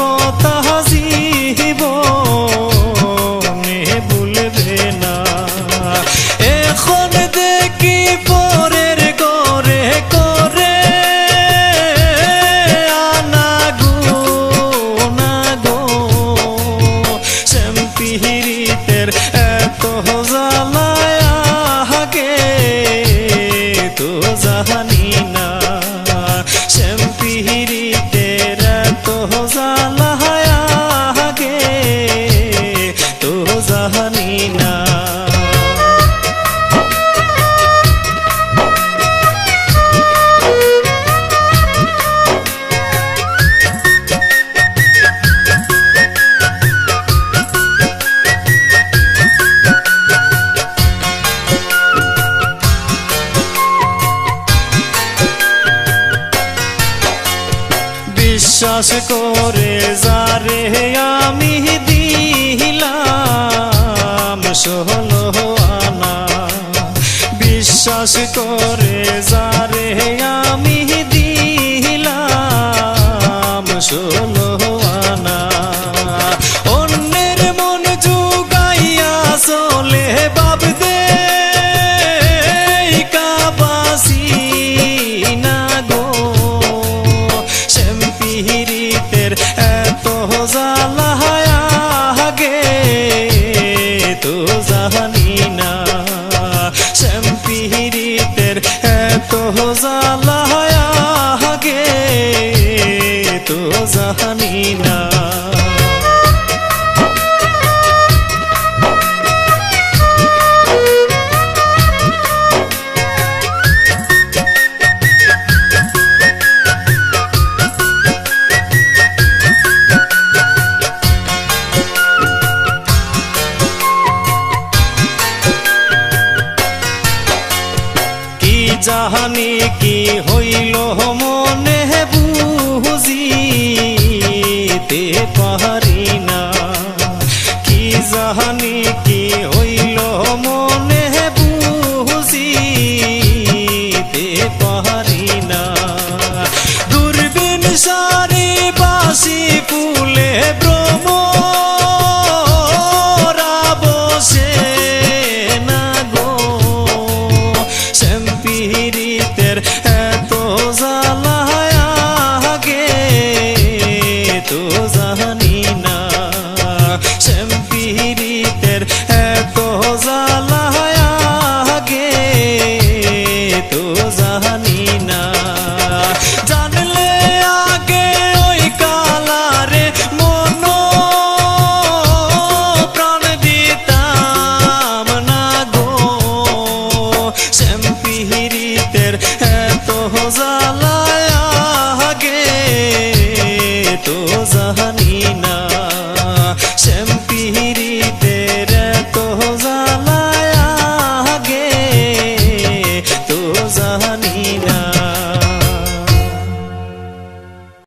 কথা জীবনে ভুলবে না। এখন দেখি পরের করে করে আনাগুনা গো, শ্যাম পিহিরিতের এত জ্বালায় আগে তো জানি না। শ্যাম পিহিরিতের এত জ্বালায় আগে তো জানি না। বিশ্বাস করে যারে আমি দিলাম 16 আনা, বিশ্বাস করে যারে আমি দিলাম 16 আনা, অন্যের মন জুগাইয়া চলে ভাবদে কাবাসি না গো। শ্যাম পিহিরিতের এত জ্বালায় আগে তো জানি না। শ্যাম পিহিরিতের এত জ্বালায় আগে তো জানি না। জাহানি কি হইল মনে বুঝিতে পারি না, কি জাহানি কি হইল মনে বুঝিতে পারি না। দূরবীন সারি বাসি ফুলে ভ্রমরা বসে না গো। শ্যাম পিহিরিতের এত জ্বালায় আগে তো জানি না। শ্যাম পিহিরিতের এত জ্বালায় আগে তো জানি না। জানলে আগে ওই কালারে মন প্রাণ দিতাম না গো। শ্যাম পিহিরিতের এত জ্বালায় আগে তো জানি না। শ্যাম পিহিরি